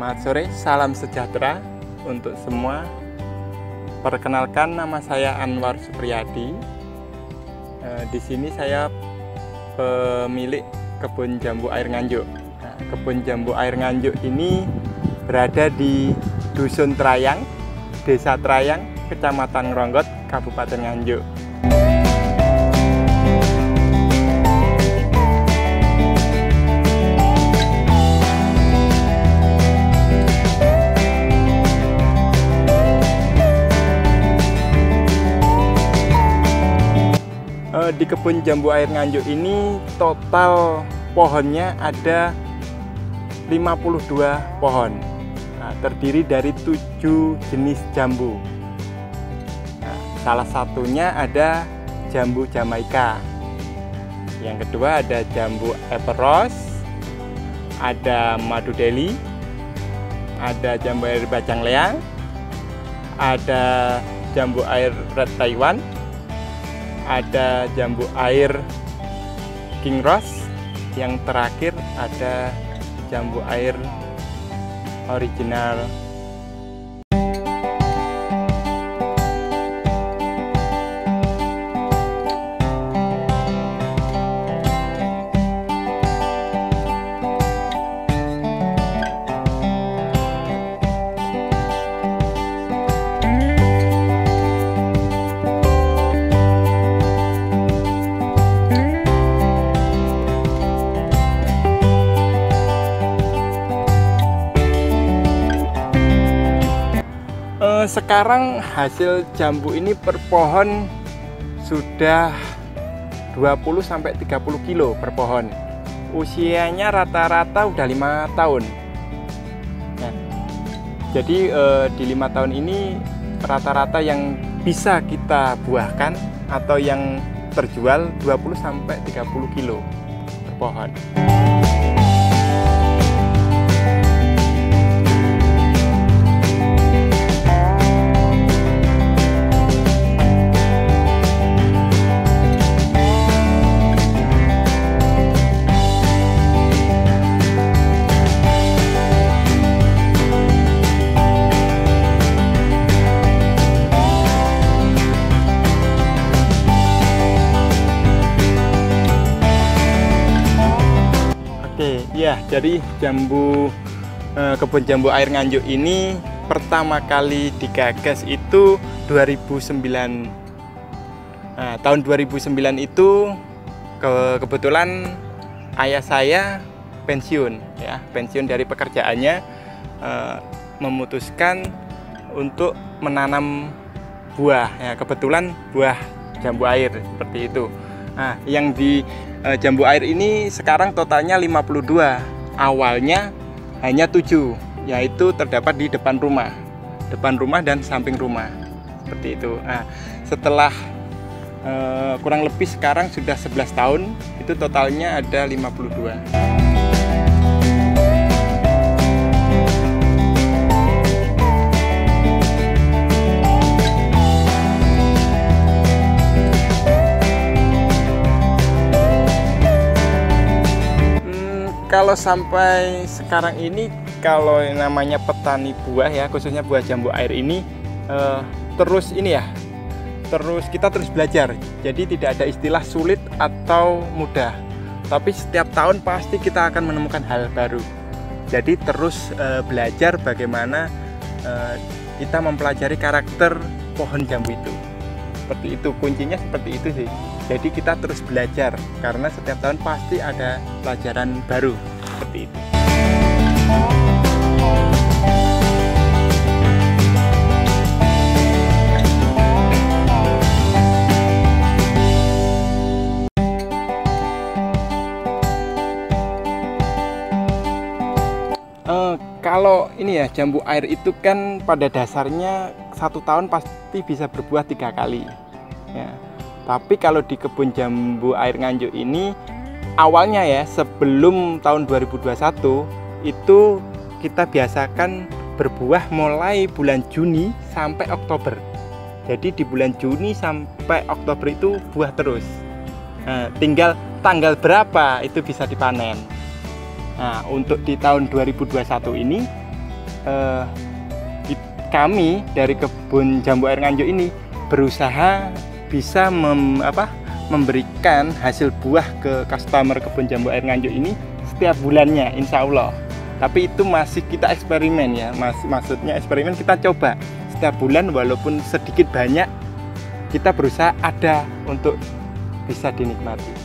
Selamat sore, salam sejahtera untuk semua. Perkenalkan, nama saya Anwar Supriyadi. Di sini saya pemilik kebun jambu air Nganjuk. Kebun jambu air Nganjuk ini berada di Dusun Trayang, Desa Trayang, Kecamatan Ngronggot, Kabupaten Nganjuk. Di kebun jambu air Nganjuk ini total pohonnya ada 52 pohon. Terdiri dari 7 jenis jambu. Salah satunya ada jambu Jamaika. Yang kedua ada jambu Everose, ada madu Delhi, ada jambu air bacang leang, ada jambu air red Taiwan, ada jambu air King Rose, yang terakhir ada jambu air original. Sekarang hasil jambu ini per pohon sudah 20-30 kilo per pohon. Usianya rata-rata udah 5 tahun. Nah, jadi di 5 tahun ini rata-rata yang bisa kita buahkan atau yang terjual 20-30 kilo per pohon. Ya, jadi kebun jambu air Nganjuk ini pertama kali digagas itu 2009. Nah, tahun 2009 itu kebetulan ayah saya pensiun dari pekerjaannya, memutuskan untuk menanam buah. Ya, kebetulan buah jambu air seperti itu. Nah, yang di jambu air ini sekarang totalnya 52. Awalnya hanya 7, yaitu terdapat di depan rumah dan samping rumah. Seperti itu. Nah, setelah kurang lebih sekarang sudah 11 tahun, itu totalnya ada 52. Kalau sampai sekarang ini, kalau namanya petani buah ya, khususnya buah jambu air ini, terus kita terus belajar. Jadi tidak ada istilah sulit atau mudah, tapi setiap tahun pasti kita akan menemukan hal baru. Jadi terus belajar bagaimana kita mempelajari karakter pohon jambu itu. Seperti itu, kuncinya seperti itu sih. Jadi kita terus belajar, karena setiap tahun pasti ada pelajaran baru, seperti itu. Kalau ini ya, jambu air itu kan pada dasarnya 1 tahun pasti bisa berbuah 3 kali. Ya. Tapi kalau di kebun jambu air Nganjuk ini, awalnya ya, sebelum tahun 2021 itu kita biasakan berbuah mulai bulan Juni sampai Oktober. Jadi di bulan Juni sampai Oktober itu buah terus. Nah, tinggal tanggal berapa itu bisa dipanen. Nah, untuk di tahun 2021 ini kami dari kebun jambu air Nganjuk ini berusaha bisa memberikan hasil buah ke customer kebun jambu air Nganjuk ini setiap bulannya, insya Allah. Tapi itu masih kita eksperimen ya, maksudnya eksperimen, kita coba setiap bulan walaupun sedikit banyak kita berusaha ada untuk bisa dinikmati.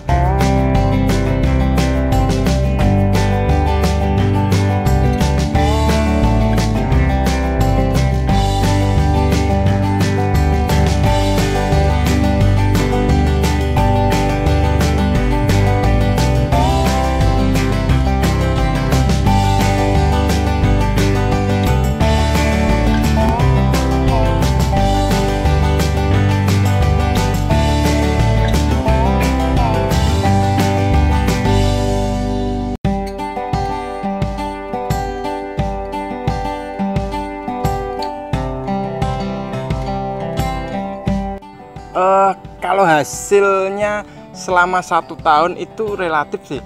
Kalau hasilnya selama 1 tahun itu relatif sih.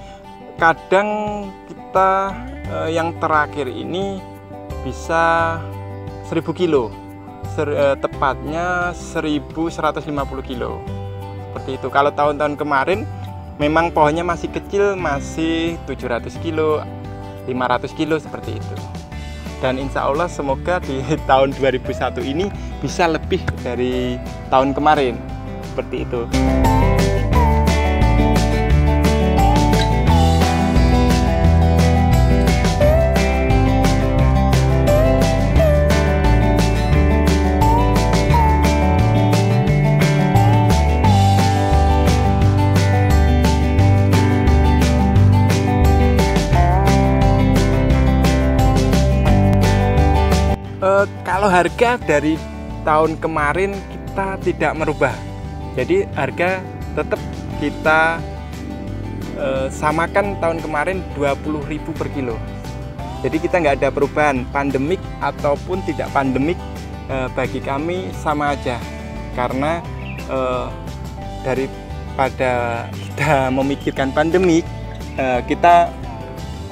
Kadang kita yang terakhir ini bisa 1000 kilo, tepatnya 1150 kilo. Seperti itu. Kalau tahun-tahun kemarin memang pohonnya masih kecil, masih 700 kilo, 500 kilo seperti itu. Dan insya Allah semoga di tahun 2001 ini bisa lebih dari tahun kemarin, seperti itu. Kalau harga dari tahun kemarin kita tidak merubah, jadi harga tetap kita samakan tahun kemarin 20.000 per kilo. Jadi kita nggak ada perubahan, pandemik ataupun tidak pandemik, bagi kami sama aja. Karena daripada kita memikirkan pandemik, kita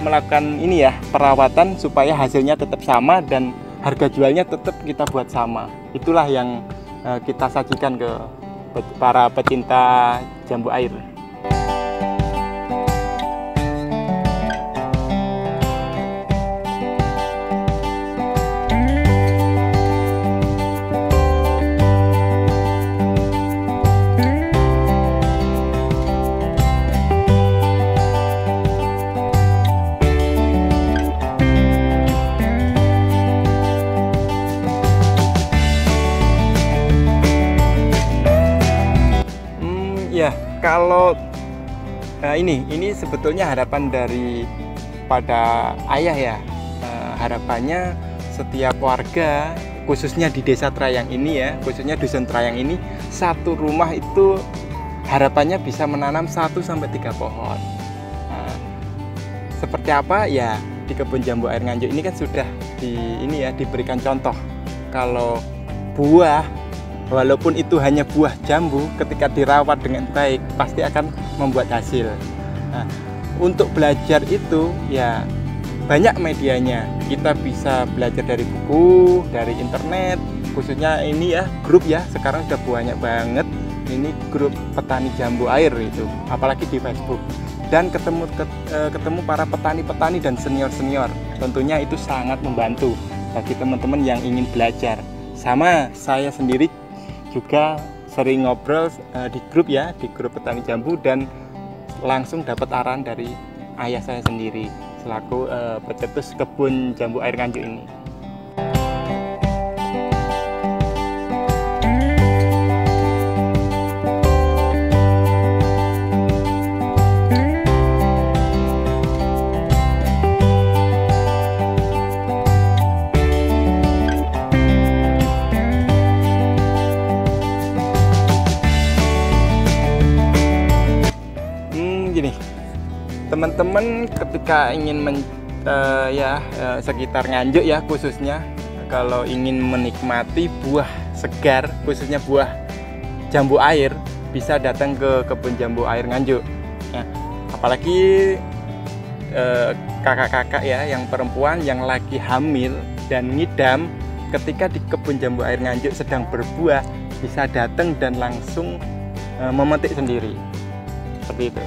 melakukan ini ya, perawatan supaya hasilnya tetap sama dan harga jualnya tetap kita buat sama. Itulah yang kita sajikan ke para pecinta jambu air. Ya, kalau ini sebetulnya harapan dari pada ayah ya. Harapannya setiap warga, khususnya di Desa Trayang ini ya, khususnya Dusun Trayang ini, satu rumah itu harapannya bisa menanam 1-3 pohon. Seperti apa ya, di kebun jambu air Nganjuk ini kan sudah diberikan contoh. Kalau buah, walaupun itu hanya buah jambu, ketika dirawat dengan baik pasti akan membuat hasil. Nah, untuk belajar itu ya banyak medianya. Kita bisa belajar dari buku, dari internet, khususnya ini ya, grup ya, sekarang sudah banyak banget ini grup petani jambu air itu, apalagi di Facebook. Dan ketemu para petani-petani dan senior-senior, tentunya itu sangat membantu bagi teman-teman yang ingin belajar. Sama saya sendiri juga sering ngobrol di grup ya, di grup petani jambu, dan langsung dapat arahan dari ayah saya sendiri selaku pencetus kebun jambu air Nganjuk ini. Gini, teman-teman ketika ingin sekitar Nganjuk ya, khususnya kalau ingin menikmati buah segar, khususnya buah jambu air, bisa datang ke kebun jambu air Nganjuk ya. Apalagi kakak-kakak ya yang perempuan yang lagi hamil dan ngidam ketika di kebun jambu air Nganjuk sedang berbuah bisa datang dan langsung memetik sendiri seperti itu.